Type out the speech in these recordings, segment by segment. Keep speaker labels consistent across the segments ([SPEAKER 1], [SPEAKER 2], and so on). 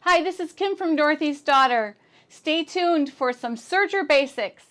[SPEAKER 1] Hi, this is Kim from Dorothy's Daughter. Stay tuned for some serger basics.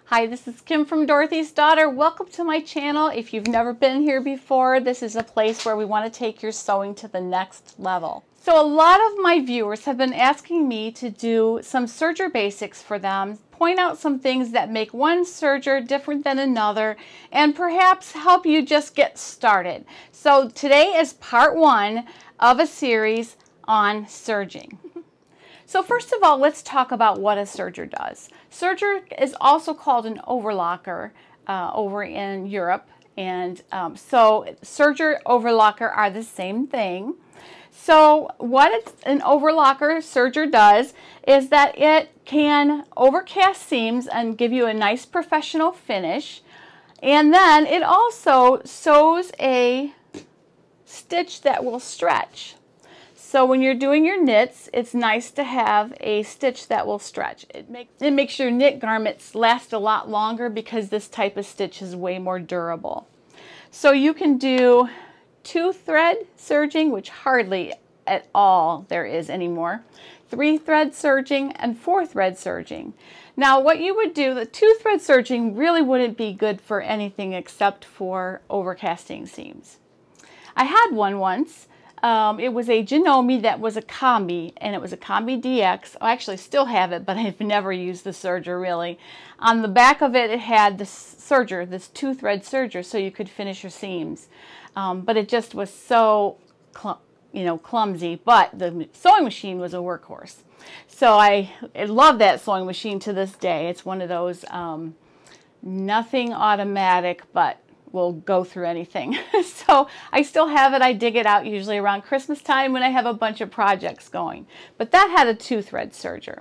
[SPEAKER 1] Hi, this is Kim from Dorothy's Daughter. Welcome to my channel. If you've never been here before, this is a place where we want to take your sewing to the next level. So a lot of my viewers have been asking me to do some serger basics for them, point out some things that make one serger different than another, and perhaps help you just get started. So today is part one of a series on serging. So first of all, let's talk about what a serger does. Serger is also called an overlocker over in Europe, and so serger, overlocker are the same thing. So what an overlocker serger does is that it can overcast seams and give you a nice professional finish, and then it also sews a stitch that will stretch. So when you're doing your knits, it's nice to have a stitch that will stretch. It makes your knit garments last a lot longer because this type of stitch is way more durable. So you can do 2-thread serging, which hardly at all there is anymore, 3-thread serging, and 4-thread serging. Now what you would do, the 2-thread serging really wouldn't be good for anything except for overcasting seams. I had one once. It was a Janome that was a combi, and it was a combi DX. I actually still have it, but I've never used the serger really. On the back of it, it had this serger, this 2-thread serger, so you could finish your seams. But it just was so, clumsy. But the sewing machine was a workhorse. So I love that sewing machine to this day. It's one of those nothing automatic, but will go through anything. So I still have it. I dig it out usually around Christmas time when I have a bunch of projects going. But that had a 2-thread serger.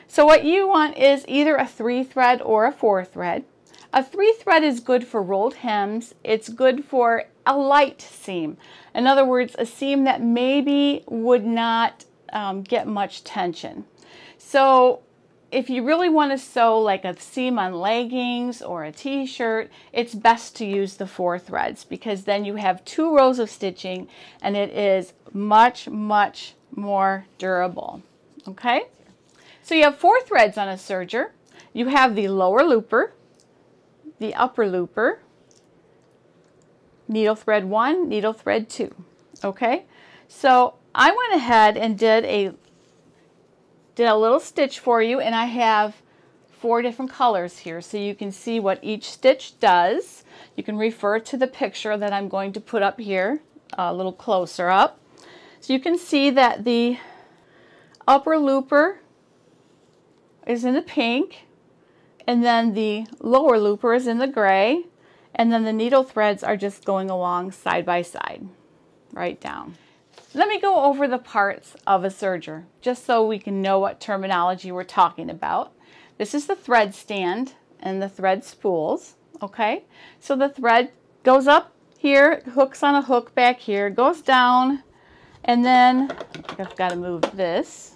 [SPEAKER 1] So what you want is either a 3-thread or a 4-thread. A 3-thread is good for rolled hems. It's good for a light seam. In other words, a seam that maybe would not get much tension. So if you really want to sew like a seam on leggings or a t-shirt, it's best to use the 4 threads because then you have 2 rows of stitching and it is much, much more durable. Okay? So you have 4 threads on a serger. You have the lower looper, the upper looper, needle thread 1, needle thread 2. Okay? So I went ahead and did a little stitch for you, and I have 4 different colors here so you can see what each stitch does. You can refer to the picture that I'm going to put up here a little closer up. So you can see that the upper looper is in the pink, and then the lower looper is in the gray, and then the needle threads are just going along side by side, right down. Let me go over the parts of a serger, just so we can know what terminology we're talking about. This is the thread stand and the thread spools, okay? So the thread goes up here, hooks on a hook back here, goes down, and then I've got to move this.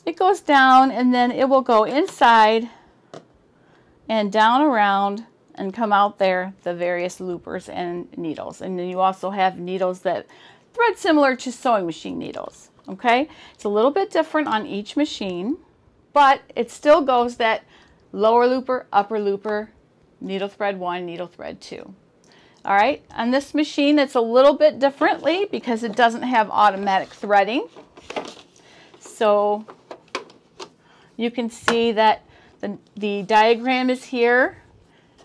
[SPEAKER 1] It goes down, and then it will go inside and down around and come out there, the various loopers and needles. And then you also have needles that thread similar to sewing machine needles. Okay? It's a little bit different on each machine, but it still goes that lower looper, upper looper, needle thread 1, needle thread 2. All right? On this machine, it's a little bit differently because it doesn't have automatic threading. So you can see that the diagram is here,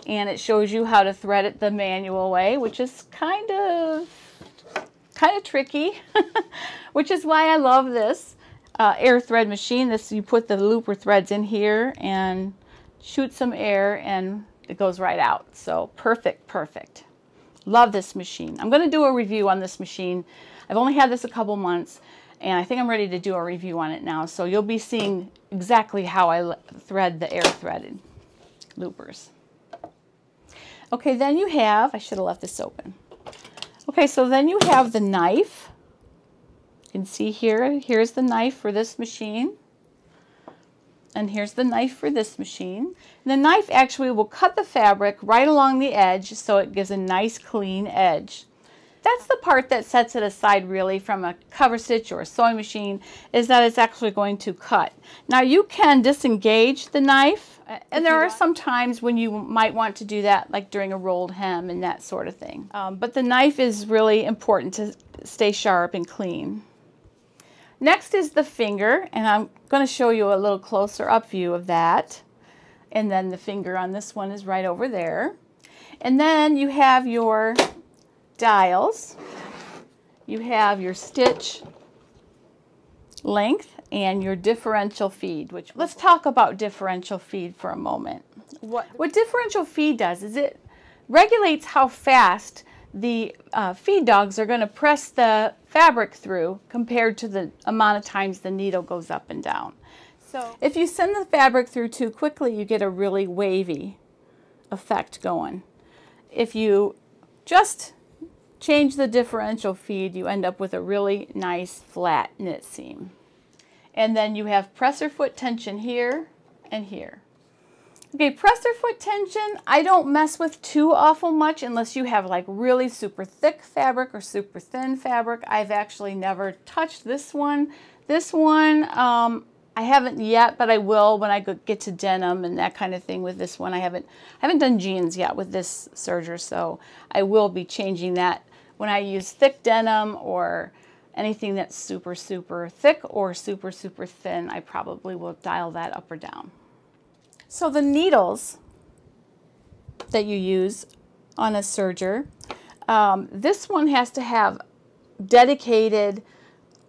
[SPEAKER 1] and it shows you how to thread it the manual way, which is kind of tricky, which is why I love this air thread machine. This, you put the looper threads in here and shoot some air and it goes right out. So perfect, perfect. Love this machine. I'm going to do a review on this machine. I've only had this a couple months, and I think I'm ready to do a review on it now. So you'll be seeing exactly how I thread the air threaded loopers. Okay, then you have, I should have left this open. Okay, so then you have the knife You can see here, here's the knife for this machine. And here's the knife for this machine. And the knife actually will cut the fabric right along the edge so it gives a nice clean edge. That's the part that sets it aside really from a cover stitch or a sewing machine, is that it's actually going to cut. Now you can disengage the knife, and there are some times when you might want to do that, like during a rolled hem and that sort of thing. But the knife is really important to stay sharp and clean. Next is the finger, and I'm going to show you a little closer up view of that. And then the finger on this one is right over there. And then you have your dials, you have your stitch length, and your differential feed. Let's talk about differential feed for a moment. What differential feed does is it regulates how fast the feed dogs are going to press the fabric through compared to the amount of times the needle goes up and down. So if you send the fabric through too quickly, you get a really wavy effect going. If you just change the differential feed, you end up with a really nice flat knit seam. And then you have presser foot tension here and here. Okay, presser foot tension, I don't mess with too awful much unless you have like really super thick fabric or super thin fabric. I've actually never touched this one. This one, I haven't yet, but I will when I get to denim and that kind of thing with this one. I haven't done jeans yet with this serger, so I will be changing that when I use thick denim or anything that's super, super thick or super, super thin. I probably will dial that up or down. So the needles that you use on a serger, this one has to have dedicated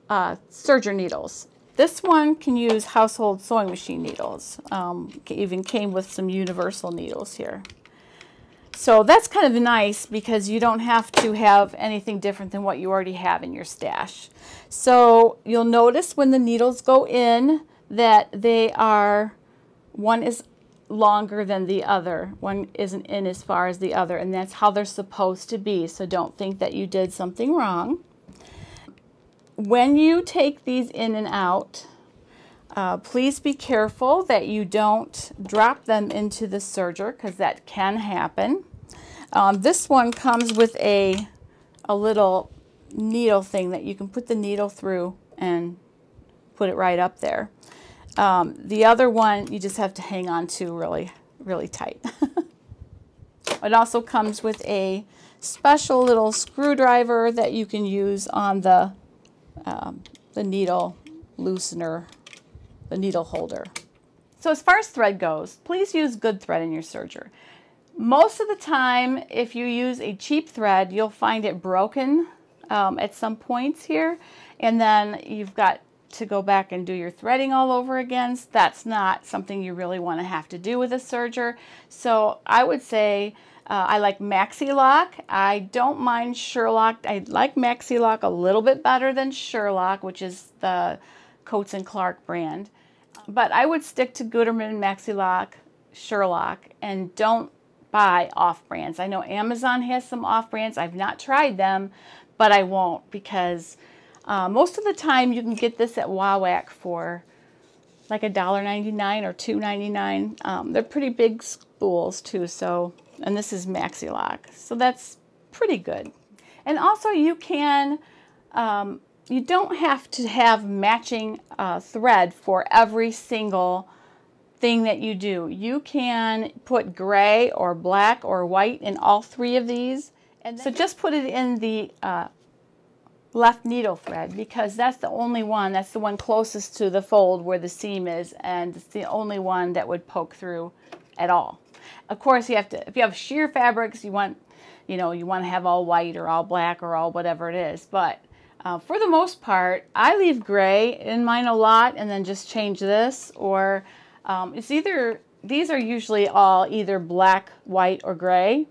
[SPEAKER 1] serger needles. This one can use household sewing machine needles. Even came with some universal needles here. So that's kind of nice because you don't have to have anything different than what you already have in your stash. So you'll notice when the needles go in that they are, one is longer than the other. One isn't in as far as the other, and that's how they're supposed to be. So don't think that you did something wrong. When you take these in and out, please be careful that you don't drop them into the serger because that can happen. This one comes with a little needle thing that you can put the needle through and put it right up there. The other one you just have to hang on to really, really tight. It also comes with a special little screwdriver that you can use on the needle loosener, the needle holder. So as far as thread goes, please use good thread in your serger. Most of the time, if you use a cheap thread, you'll find it broken at some points here, and then you've got to go back and do your threading all over again. That's not something you really want to have to do with a serger. So I would say I like Maxi Lock. I don't mind Sherlock. I like Maxi Lock a little bit better than Sherlock, which is the Coates & Clark brand. But I would stick to Gutermann, Maxi Lock, Sherlock, and don't buy off brands. I know Amazon has some off brands. I've not tried them, but I won't because most of the time you can get this at WowWack for like $1.99 or $2.99. They're pretty big spools too, so, and this is Maxi Lock, so that's pretty good. And also you can, you don't have to have matching thread for every single thing that you do. You can put gray or black or white in all three of these, and so just put it in the left needle thread because that's the only one, that's the one closest to the fold where the seam is, and it's the only one that would poke through at all. Of course, you have to, if you have sheer fabrics, you want, you know, you want to have all white or all black or all whatever it is, but for the most part, I leave gray in mine a lot and then just change this, or it's either, these are usually all either black, white, or gray,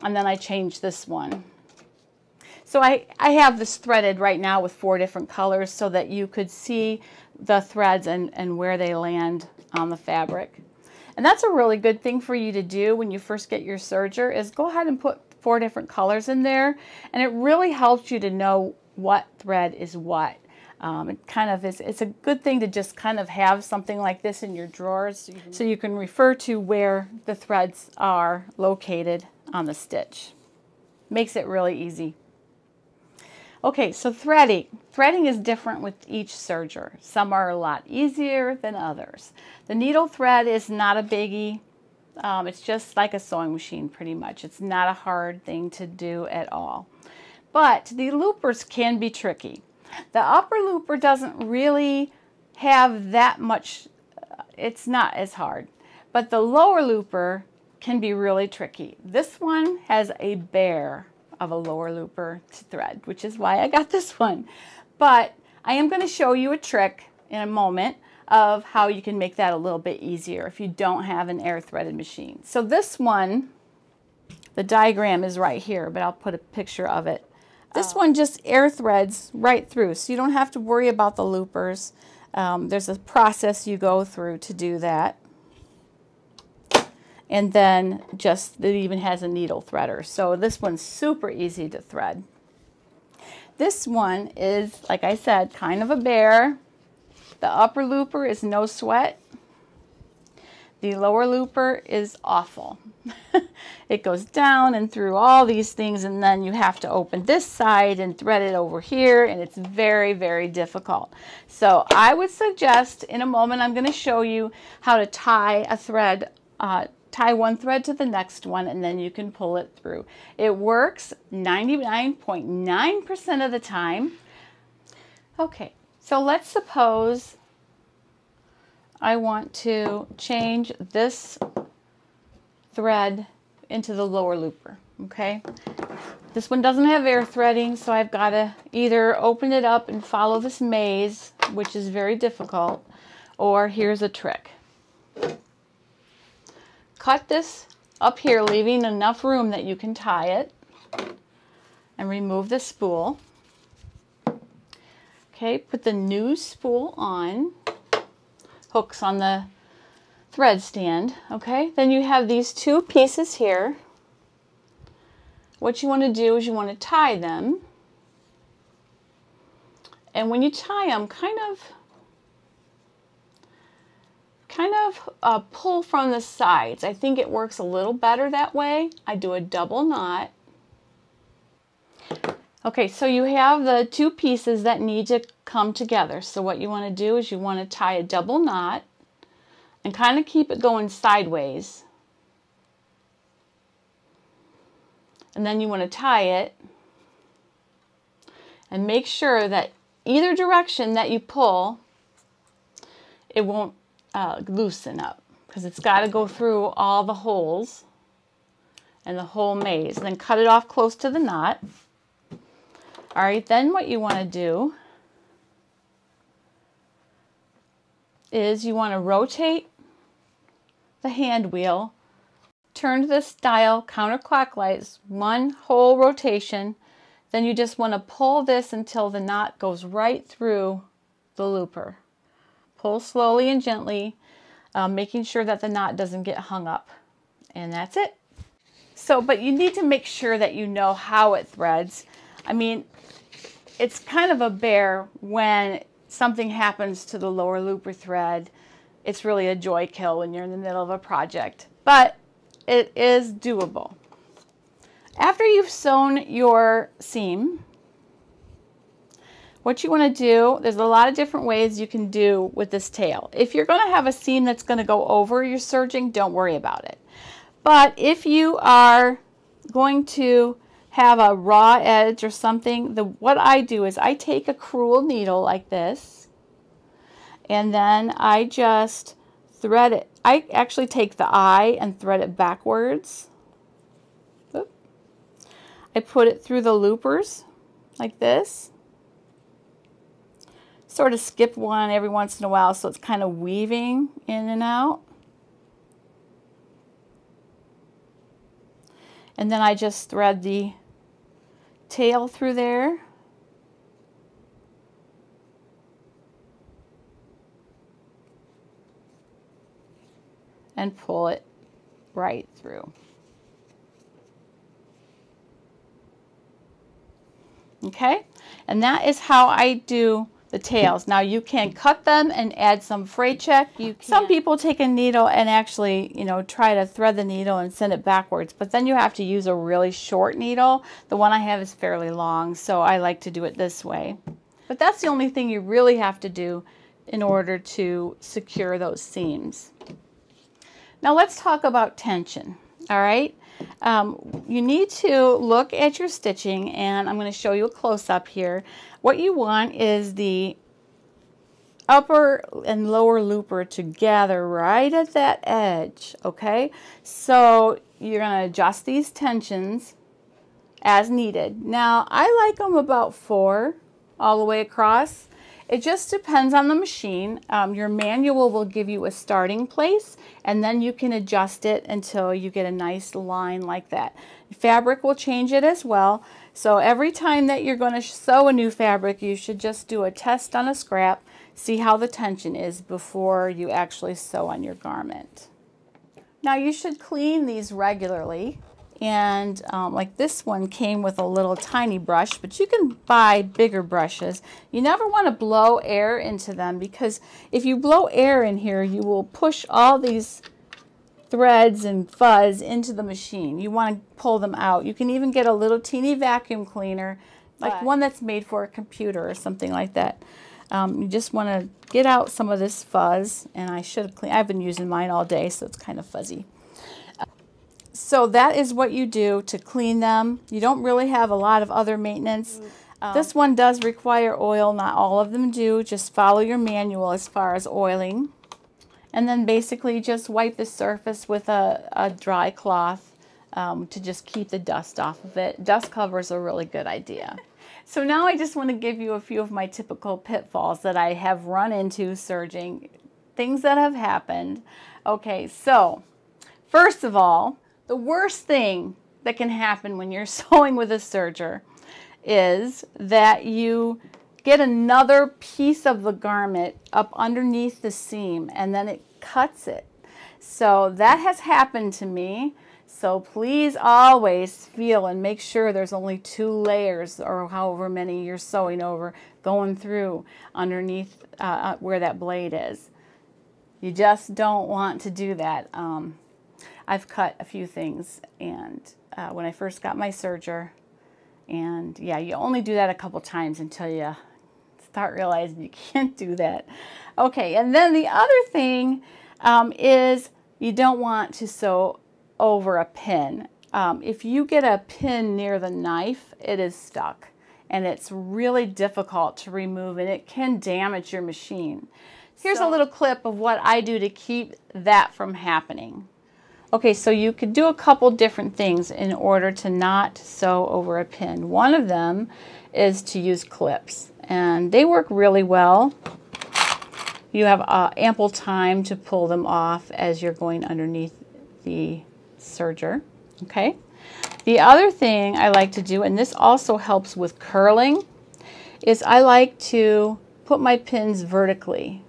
[SPEAKER 1] and then I change this one. So I have this threaded right now with 4 different colors so that you could see the threads and where they land on the fabric. And that's a really good thing for you to do when you first get your serger, is go ahead and put 4 different colors in there, and it really helps you to know what thread is what. It kind of is, it's a good thing to just kind of have something like this in your drawers so you can refer to where the threads are located on the stitch. Makes it really easy. Okay, so threading. Threading is different with each serger. Some are a lot easier than others. The needle thread is not a biggie. It's just like a sewing machine pretty much. It's not a hard thing to do at all. But the loopers can be tricky. The upper looper doesn't really have that much, it's not as hard. But the lower looper can be really tricky. This one has a bear of a lower looper to thread, which is why I got this one. But I am going to show you a trick in a moment of how you can make that a little bit easier if you don't have an air threaded machine. So this one, the diagram is right here, but I'll put a picture of it. This one just air threads right through, so you don't have to worry about the loopers. There's a process you go through to do that. And then just, it even has a needle threader. So this one's super easy to thread. This one is, like I said, kind of a bear. The upper looper is no sweat. The lower looper is awful. It goes down and through all these things, and then you have to open this side and thread it over here, and it's very, very difficult. So I would suggest, in a moment, I'm going to show you how to tie a thread, tie one thread to the next one, and then you can pull it through. It works 99.9% of the time. Okay, so let's suppose I want to change this thread into the lower looper, okay? This one doesn't have air threading, so I've got to either open it up and follow this maze, which is very difficult, or here's a trick. Cut this up here, leaving enough room that you can tie it, and remove the spool. Okay, put the new spool on. Hooks on the thread stand, okay? Then you have these two pieces here. What you want to do is you want to tie them. And when you tie them, kind of pull from the sides. I think it works a little better that way. I do a double knot. Okay, so you have the two pieces that need to come together. So what you want to do is you want to tie a double knot and kind of keep it going sideways. And then you want to tie it and make sure that either direction that you pull, it won't loosen up, because it's got to go through all the holes and the whole maze. And then cut it off close to the knot. All right, then what you want to do is you want to rotate the hand wheel, turn this dial counterclockwise, one whole rotation. Then you just want to pull this until the knot goes right through the looper. Pull slowly and gently, making sure that the knot doesn't get hung up. And that's it. So, but you need to make sure that you know how it threads. I mean, it's kind of a bear when something happens to the lower looper thread. It's really a joy kill when you're in the middle of a project, but it is doable. After you've sewn your seam, what you want to do, there's a lot of different ways you can do with this tail. If you're going to have a seam that's going to go over your serging, don't worry about it. But if you are going to have a raw edge or something, what I do is I take a crewel needle like this, and then I just thread it. I actually take the eye and thread it backwards. Oop. I put it through the loopers like this. Sort of skip one every once in a while, so it's kind of weaving in and out. And then I just thread the tail through there. And pull it right through. Okay? And that is how I do the tails. Now you can cut them and add some fray check. Some people take a needle and actually, you know, try to thread the needle and send it backwards, but then you have to use a really short needle. The one I have is fairly long, so I like to do it this way. But that's the only thing you really have to do in order to secure those seams. Now let's talk about tension, all right? You need to look at your stitching, and I'm going to show you a close-up here. What you want is the upper and lower looper to gather right at that edge, okay? So you're going to adjust these tensions as needed. Now, I like them about 4 all the way across. It just depends on the machine. Your manual will give you a starting place, and then you can adjust it until you get a nice line like that. Fabric will change it as well. So every time that you're going to sew a new fabric, you should just do a test on a scrap, see how the tension is before you actually sew on your garment. Now you should clean these regularly. And like this one came with a little tiny brush, but you can buy bigger brushes. You never want to blow air into them, because if you blow air in here, you will push all these threads and fuzz into the machine. You want to pull them out. You can even get a little teeny vacuum cleaner, like one that's made for a computer or something like that. You just want to get out some of this fuzz, and I should have cleaned. I've been using mine all day, so it's kind of fuzzy. So that is what you do to clean them. You don't really have a lot of other maintenance. This one does require oil. Not all of them do. Just follow your manual as far as oiling. And then basically just wipe the surface with a dry cloth to just keep the dust off of it. Dust cover is a really good idea. So now I just want to give you a few of my typical pitfalls that I have run into serging, things that have happened. Okay, so first of all, the worst thing that can happen when you're sewing with a serger is that you get another piece of the garment up underneath the seam and then it cuts it. So that has happened to me. So please always feel and make sure there's only 2 layers or however many you're sewing over going through underneath where that blade is. You just don't want to do that. I've cut a few things, and when I first got my serger, and yeah, you only do that a couple times until you start realizing you can't do that. Okay, and then the other thing is you don't want to sew over a pin. If you get a pin near the knife, it is stuck, and it's really difficult to remove, and it can damage your machine. Here's a little clip of what I do to keep that from happening. Okay, so you could do a couple different things in order to not sew over a pin. One of them is to use clips, and they work really well. You have ample time to pull them off as you're going underneath the serger. Okay. The other thing I like to do, and this also helps with curling, is I like to put my pins vertically.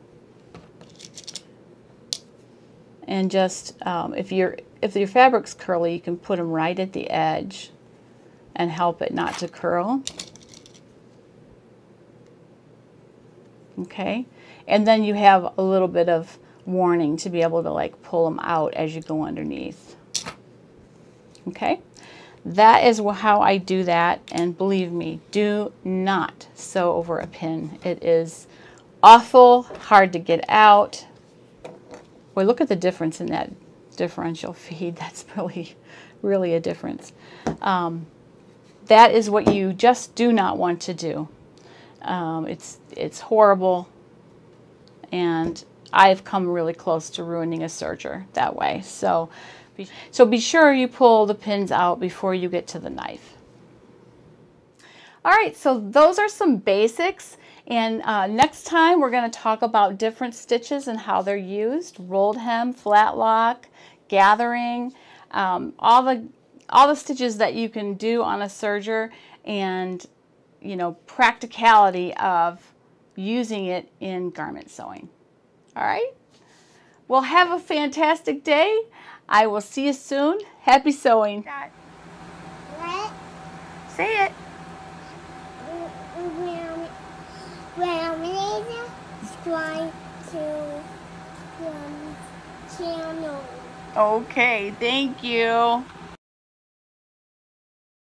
[SPEAKER 1] And just, if your fabric's curly, you can put them right at the edge and help it not to curl. Okay, and then you have a little bit of warning to be able to like pull them out as you go underneath. Okay, that is how I do that, and believe me, do not sew over a pin. It is awful hard to get out. Boy, look at the difference in that differential feed. That's really a difference. That is what you just do not want to do. It's horrible, and I've come really close to ruining a serger that way. So be sure you pull the pins out before you get to the knife. All right, so those are some basics. And next time we're going to talk about different stitches and how they're used: rolled hem, flat lock, gathering, all the stitches that you can do on a serger, and practicality of using it in garment sewing. All right. Well, have a fantastic day. I will see you soon. Happy sewing.
[SPEAKER 2] What?
[SPEAKER 1] Say it.
[SPEAKER 2] Well, please subscribe to channel.
[SPEAKER 1] Okay, thank you.